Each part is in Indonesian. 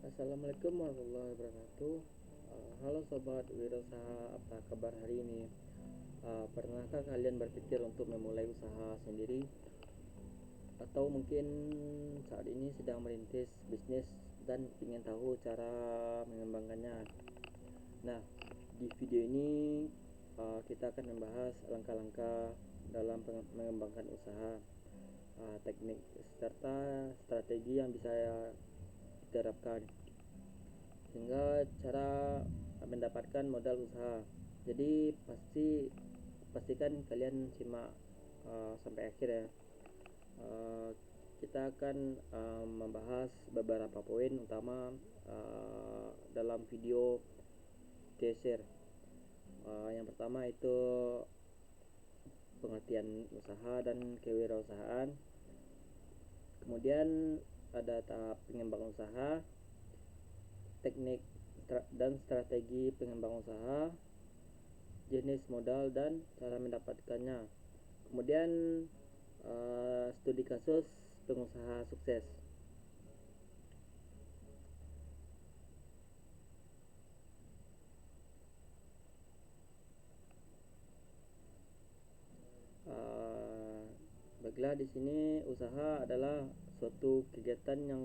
Assalamualaikum warahmatullahi wabarakatuh. Halo sobat wirausaha, apa kabar hari ini? Pernahkah kalian berpikir untuk memulai usaha sendiri? Atau mungkin saat ini sedang merintis bisnis dan ingin tahu cara mengembangkannya? Nah, di video ini kita akan membahas langkah-langkah dalam mengembangkan usaha, teknik serta strategi yang bisa diterapkan hingga cara mendapatkan modal usaha. Jadi pastikan kalian simak sampai akhir ya. Uh, kita akan membahas beberapa poin utama dalam video teaser. Yang pertama itu pengertian usaha dan kewirausahaan. Kemudian ada tahap pengembangan usaha, teknik dan strategi pengembangan usaha, jenis modal dan cara mendapatkannya. Kemudian studi kasus pengusaha sukses. Baiklah, di sini usaha adalah suatu kegiatan yang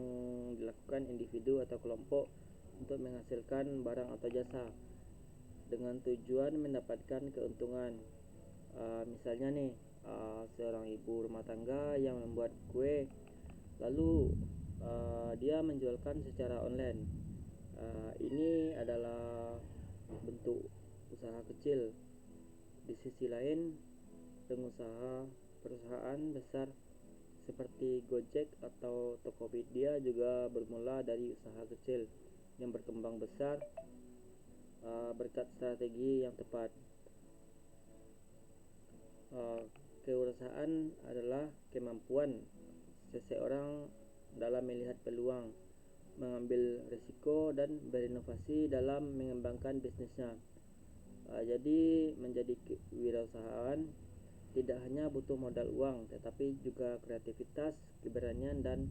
dilakukan individu atau kelompok untuk menghasilkan barang atau jasa dengan tujuan mendapatkan keuntungan. Misalnya nih, seorang ibu rumah tangga yang membuat kue, lalu dia menjualkan secara online. Ini adalah bentuk usaha kecil. Di sisi lain, perusahaan besar seperti Gojek atau Tokopedia juga bermula dari usaha kecil yang berkembang besar berkat strategi yang tepat. Kewirausahaan adalah kemampuan seseorang dalam melihat peluang, mengambil risiko, dan berinovasi dalam mengembangkan bisnisnya. Jadi menjadi wirausahaan tidak hanya butuh modal uang, tetapi juga kreativitas, keberanian, dan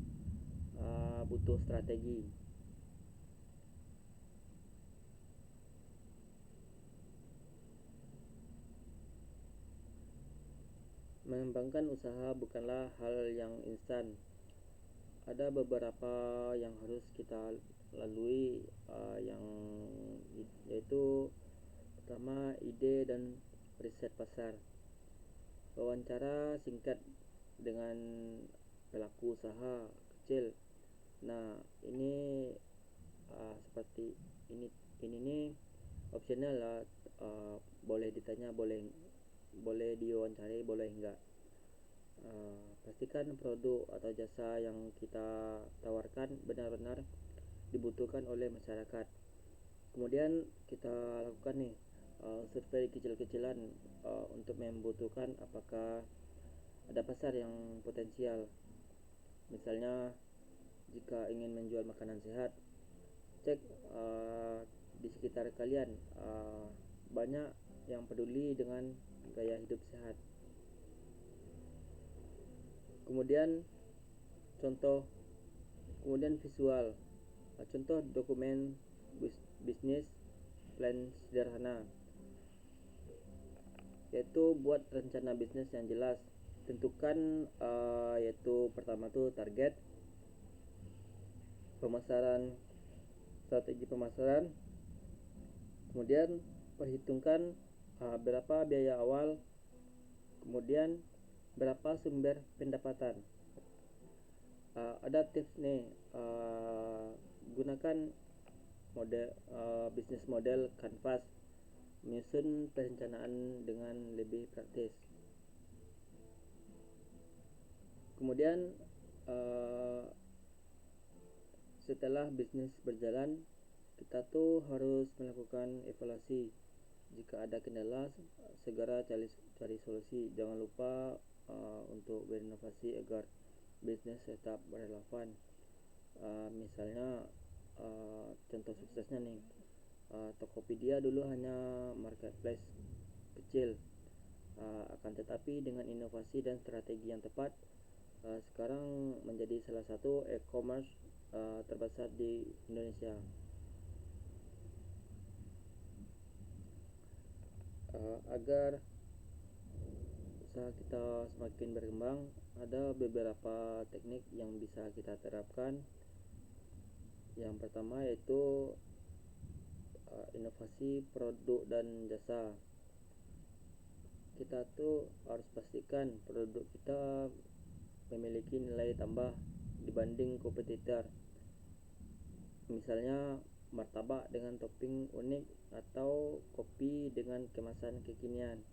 butuh strategi. Mengembangkan usaha bukanlah hal yang instan. Ada beberapa yang harus kita lalui, yang yaitu pertama, ide dan riset pasar. Wawancara singkat dengan pelaku usaha kecil. Nah, ini seperti ini nih opsional lah. Boleh ditanya, boleh diwawancarai, boleh enggak. Pastikan produk atau jasa yang kita tawarkan benar-benar dibutuhkan oleh masyarakat. Kemudian kita lakukan nih survei kecil-kecilan untuk membutuhkan apakah ada pasar yang potensial. Misalnya jika ingin menjual makanan sehat, cek di sekitar kalian banyak yang peduli dengan gaya hidup sehat. Kemudian contoh kemudian visual, contoh dokumen bisnis plan sederhana, yaitu buat rencana bisnis yang jelas. Tentukan yaitu pertama tuh target pemasaran, strategi pemasaran. Kemudian perhitungkan berapa biaya awal, kemudian berapa sumber pendapatan. Ada tips nih, gunakan bisnis model Canvas, menyusun perencanaan dengan lebih praktis. Kemudian setelah bisnis berjalan, kita tuh harus melakukan evaluasi. Jika ada kendala, segera cari solusi. Jangan lupa untuk berinovasi agar bisnis tetap relevan. Misalnya contoh suksesnya nih, Tokopedia dulu hanya marketplace kecil, akan tetapi dengan inovasi dan strategi yang tepat, sekarang menjadi salah satu e-commerce terbesar di Indonesia. Agar usaha kita semakin berkembang, ada beberapa teknik yang bisa kita terapkan. Yang pertama yaitu inovasi produk dan jasa. Kita tuh harus pastikan produk kita memiliki nilai tambah dibanding kompetitor. Misalnya martabak dengan topping unik atau kopi dengan kemasan kekinian.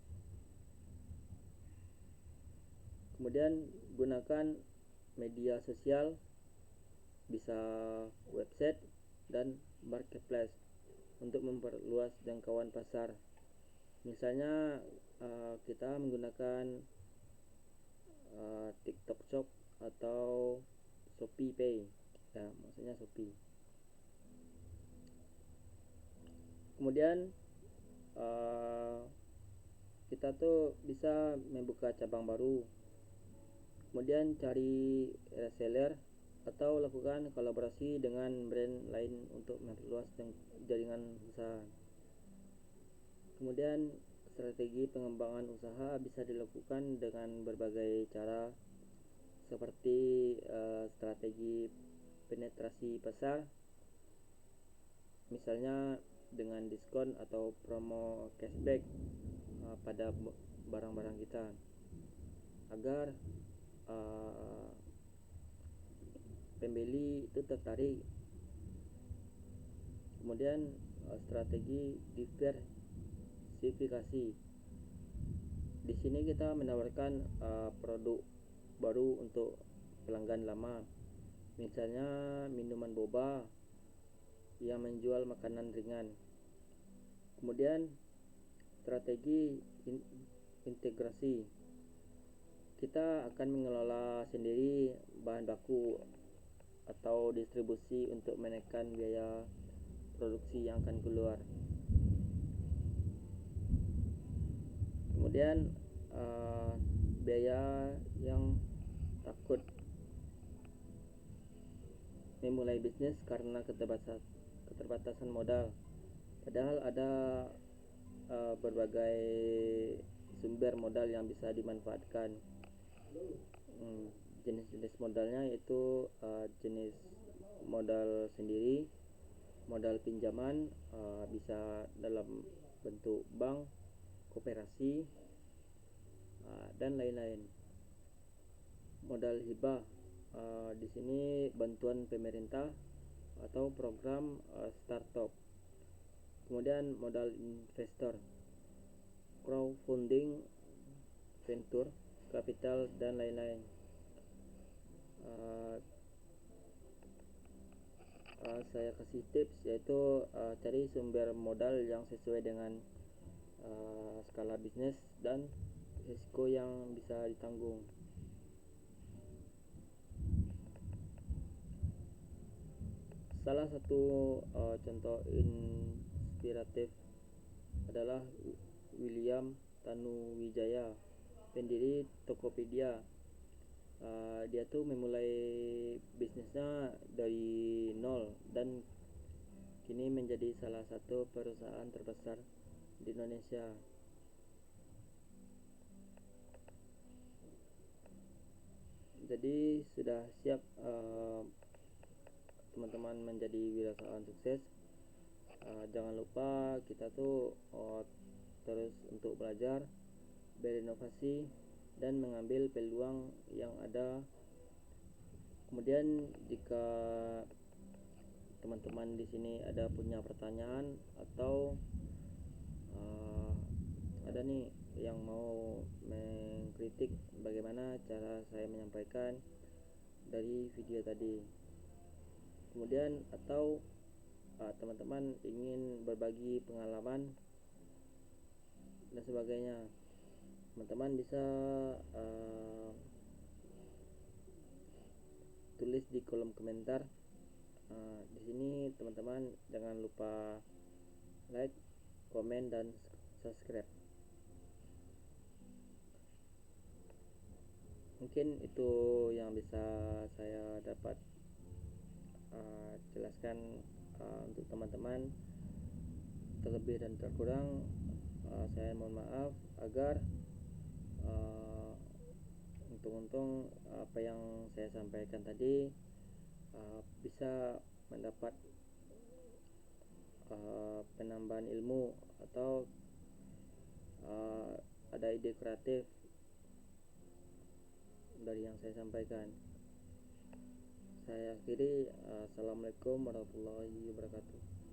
Kemudian gunakan media sosial, bisa website dan marketplace untuk memperluas jangkauan pasar. Misalnya kita menggunakan TikTok Shop atau Shopee Pay, ya maksudnya Shopee. Kemudian kita tuh bisa membuka cabang baru, kemudian cari reseller atau lakukan kolaborasi dengan brand lain untuk memperluas jaringan usaha. Kemudian strategi pengembangan usaha bisa dilakukan dengan berbagai cara, seperti strategi penetrasi pasar, misalnya dengan diskon atau promo cashback pada barang-barang kita, agar pembeli itu tertarik. Kemudian strategi diversifikasi. Di sini kita menawarkan produk baru untuk pelanggan lama, misalnya minuman boba yang menjual makanan ringan. Kemudian strategi integrasi. Kita akan mengelola sendiri bahan baku atau distribusi untuk menekan biaya produksi yang akan keluar. Kemudian biaya yang takut memulai bisnis karena keterbatasan modal, padahal ada berbagai sumber modal yang bisa dimanfaatkan. Jenis-jenis modalnya yaitu jenis modal sendiri, modal pinjaman, bisa dalam bentuk bank, koperasi, dan lain-lain. Modal hibah, di sini bantuan pemerintah atau program startup. Kemudian modal investor, crowdfunding, venture capital, dan lain-lain. Saya kasih tips, yaitu cari sumber modal yang sesuai dengan skala bisnis dan risiko yang bisa ditanggung. Salah satu contoh inspiratif adalah William Tanuwijaya, pendiri Tokopedia. Dia tuh memulai bisnisnya dari nol dan kini menjadi salah satu perusahaan terbesar di Indonesia. Jadi sudah siap teman-teman menjadi wirausahawan sukses. Jangan lupa kita tuh terus untuk belajar, berinovasi, dan mengambil peluang yang ada. Kemudian jika teman-teman di sini ada punya pertanyaan atau ada nih yang mau mengkritik bagaimana cara saya menyampaikan dari video tadi, kemudian atau teman-teman ingin berbagi pengalaman dan sebagainya, teman-teman bisa tulis di kolom komentar. Di sini teman-teman jangan lupa like, komen, dan subscribe. Mungkin itu yang bisa saya dapat jelaskan untuk teman-teman. Terlebih dan terkurang saya mohon maaf, agar untung-untung apa yang saya sampaikan tadi bisa mendapat penambahan ilmu atau ada ide kreatif dari yang saya sampaikan. Saya akhiri. Assalamualaikum warahmatullahi wabarakatuh.